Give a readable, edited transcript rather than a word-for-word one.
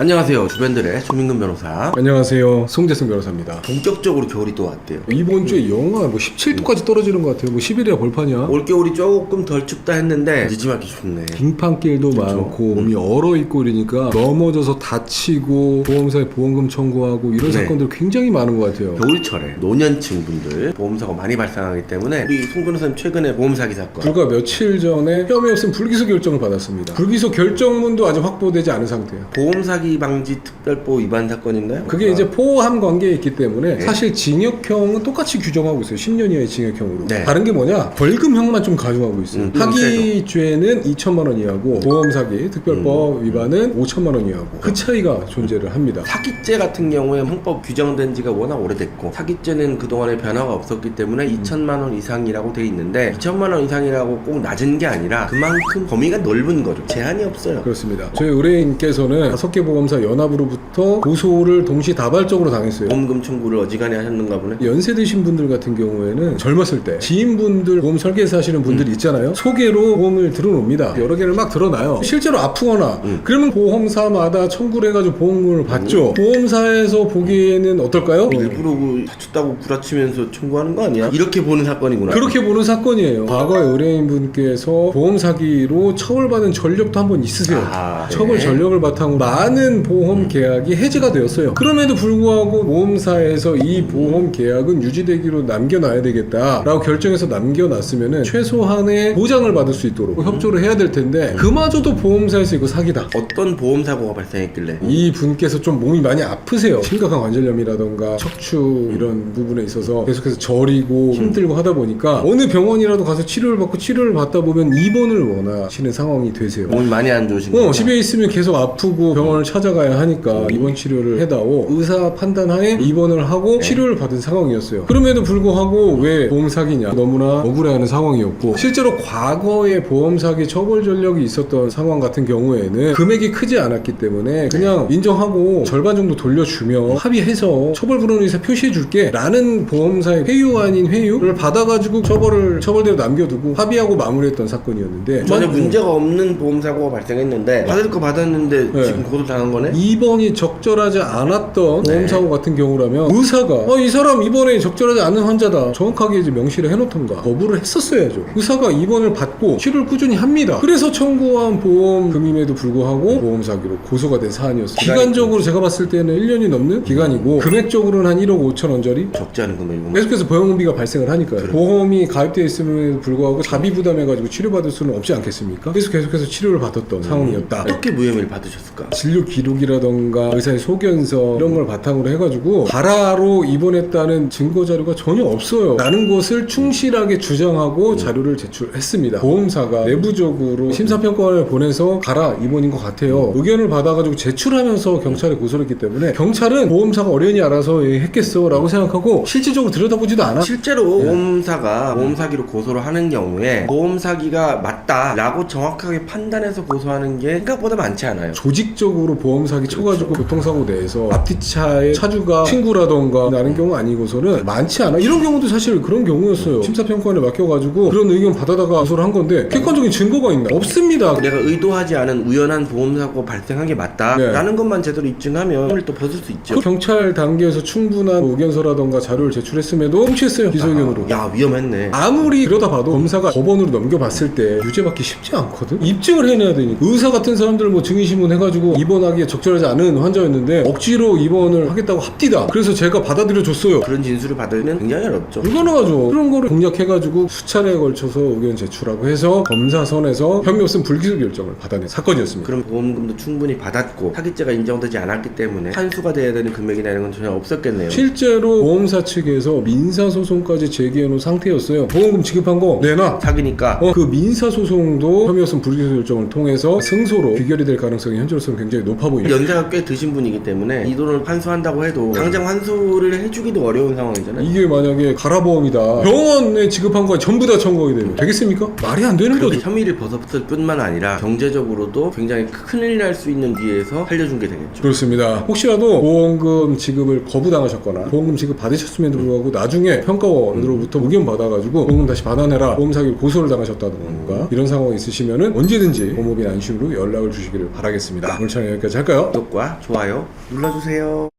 안녕하세요. 주변들의 조민근 변호사. 안녕하세요. 송재승 변호사입니다. 본격적으로 겨울이 또 왔대요. 이번 주에 영하 17도까지 떨어지는 것 같아요. 10일이야 벌판이야. 올겨울이 조금 덜 춥다 했는데 늦지막히 춥네. 빙판길도 그렇죠. 많고 몸이 얼어있고 이러니까 넘어져서 다치고 보험사에 보험금 청구하고 이런 네. 사건들 굉장히 많은 것 같아요. 겨울철에 노년층 분들 보험사고 많이 발생하기 때문에 우리 송 변호사님 최근에 보험 사기 사건 불과 며칠 전에 혐의 없음 불기소 결정을 받았습니다. 불기소 결정문도 아직 확보되지 않은 상태예요. 보험 사기 방지 특별법 위반 사건인가요? 그게 이제 포함 관계에 있기 때문에 네. 사실 징역형은 똑같이 규정하고 있어요. 10년 이하의 징역형으로. 네. 다른 게 뭐냐? 벌금형만 좀 가져가고 있어요. 사기죄는 2천만 원 이하고 보험 사기 특별법 위반은 5천만 원 이하고 그 차이가 존재를 합니다. 사기죄 같은 경우에 형법 규정된 지가 워낙 오래됐고 사기죄는 그동안에 변화가 없었기 때문에 2천만 원 이상이라고 돼 있는데 2천만 원 이상이라고 꼭 낮은 게 아니라 그만큼 범위가 넓은 거죠. 제한이 없어요. 그렇습니다. 저희 의뢰인께서는 5개 보험사 연합으로부터 고소를 동시다발적으로 당했어요. 보험금 청구를 어지간히 하셨는가 보네. 연세 드신 분들 같은 경우에는 젊었을 때 지인분들 보험 설계사 하시는 분들이 있잖아요. 소개로 보험을 들어놉니다. 여러 개를 막 들어놔요. 실제로 아프거나 그러면 보험사마다 청구를 해가지고 보험금을 받죠. 보험사에서 보기에는 어떨까요? 일부러 다쳤다고 구라치면서 청구하는 거 아니야? 이렇게 보는 사건이구나. 그렇게 보는 사건이에요. 과거에 의뢰인분께서 보험 사기로 처벌받은 전력도 한 번 있으세요. 아, 네. 처벌 전력을 바탕으로 많은 보험 계약이 해지가 되었어요. 그럼에도 불구하고 보험사에서 이 보험 계약은 유지되기로 남겨놔야 되겠다라고 결정해서 남겨놨으면은 최소한의 보장을 받을 수 있도록 협조를 해야 될 텐데 그마저도 보험사에서 이거 사기다. 어떤 보험 사고가 발생했길래? 이 분께서 좀 몸이 많이 아프세요. 심각한 관절염이라던가 척추 이런 부분에 있어서 계속해서 저리고 힘들고 하다 보니까 어느 병원이라도 가서 치료를 받고 치료를 받다 보면 입원을 원하시는 상황이 되세요. 몸이 많이 안 좋으신 거예요? 집에 있으면 계속 아프고 병원을 찾아가야 하니까 입원 치료를 해다오 의사 판단하에 입원을 하고 치료를 받은 상황이었어요. 그럼에도 불구하고 왜 보험 사기냐 너무나 억울해하는 상황이었고 실제로 과거에 보험 사기 처벌 전력이 있었던 상황 같은 경우에는 금액이 크지 않았기 때문에 그냥 인정하고 절반 정도 돌려주며 합의해서 처벌 불허 의사 표시해 줄게 라는 보험사의 회유 아닌 회유를 받아가지고 처벌대로 남겨두고 합의하고 마무리했던 사건이었는데 전혀 문제가 없는 보험 사고가 발생했는데 받을 거 받았는데 네. 지금 고소 당한 거네? 입원이 적절하지 않았던 네. 보험사고 같은 경우라면 의사가 이 사람 입원에 적절하지 않은 환자다 정확하게 이제 명시를 해놓던가 거부를 했었어야죠. 의사가 입원을 받고 치료를 꾸준히 합니다. 그래서 청구한 보험금임에도 불구하고 보험 사기로 고소가 된 사안이었어요. 기간적으로 제가 봤을 때는 1년이 넘는 기간이고 금액적으로는 한 1억 5천 원짜리 적지 않은 금액이구나. 계속해서 보험비가 발생을 하니까요. 보험이 가입되어 있음에도 불구하고 자비 부담해가지고 치료받을 수는 없지 않겠습니까? 그래서 계속해서 치료를 받았던 상황이었다. 어떻게 무혐의를 받으셨을까? 진료 기록이라던가 의사의 소견서 이런 걸 바탕으로 해가지고 가라로 입원했다는 증거 자료가 전혀 없어요 라는 것을 충실하게 주장하고 자료를 제출했습니다. 보험사가 내부적으로 심사평가원을 보내서 가라 입원인 것 같아요 의견을 받아가지고 제출하면서 경찰에 고소를 했기 때문에 경찰은 보험사가 어련히 알아서 했겠어 라고 생각하고 실질적으로 들여다보지도 않아. 실제로 보험사가 보험 사기로 고소를 하는 경우에 보험 사기가 맞다라고 정확하게 판단해서 고소하는 게 생각보다 많지 않아요. 조직적으로 보험 사기 쳐가지고 교통사고 내에서 앞뒤차의 차주가 친구라던가 나는 경우 아니고서는 많지 않아. 이런 경우도 사실 그런 경우였어요. 심사평가원에 맡겨가지고 그런 의견 받아다가 고소를 한 건데 객관적인 증거가 있나? 없습니다. 내가 의도하지 않은 우연한 보험 사고가 발생한 게 맞다라는 것만 제대로 입증하면 혐의를 또 벗을 수 있죠. 그 경찰 단계에서 충분한 의견서라던가 자료를 제출했음에도 훔치했어요. 기소의견으로. 야, 위험했네. 아무리 그러다봐도 검사가 법원으로 넘겨봤을 때 유죄받기 쉽지 않거든. 입증을 해내야 되니까. 의사 같은 사람들 뭐 증인신문 해가지고 입원하기에 적절하지 않은 환자였는데 억지로 입원을 하겠다고 합디다. 그래서 제가 받아들여줬어요. 그런 진술을 받으면 굉장히 어렵죠. 불가능하죠. 그런 거를 공략해가지고 수차례에 걸쳐서 의견 제출하고 해서 검사선에서 혐의 없음 불기소 결정을 받아낸 사건이었습니다. 그럼 보험금도 충분히 받았고 사기죄가 인정되지 않았기 때문에 환수가 돼야 되는 금액이나 이런 건 전혀 없었겠네요. 실제로 보험사 측에서 민사소송까지 제기해놓은 상태였어요. 보험금 지급한 거 내놔. 사기니까 그 민사소송도 혐의 없음 불기소 결정을 통해서 승소로 귀결이 될 가능성이 현재로서는 굉장히 높아 보입니다. 연세가 꽤 드신 분이기 때문에 이 돈을 환수한다고 해도 당장 환수를 해주기도 어려운 상황이잖아요. 이게 만약에 가라보험이다 병원에 지급한 거 전부 다 청구하게 되면 되겠습니까? 말이 안 되는 그렇게 거죠. 혐의를 벗었을 뿐만 아니라 경제적으로도 굉장히 큰일 날 수 있는 기회에서 살려준 게 되겠죠. 그렇습니다. 혹시라도 보험금 지급을 거부당하셨거나 보험금 지급 받으셨음에도 불구하고 나중에 평가원으로부터 의견 받아가지고 보험금 다시 받아내라 보험 사기 고소를 당하셨다던가 이런 상황이 있으시면은 언제든지 보험업인 안심으로 연락을 주시기를 바라겠습니다. 오늘 촬영 여기까지 여기까지 할까요? 구독과 좋아요 눌러주세요.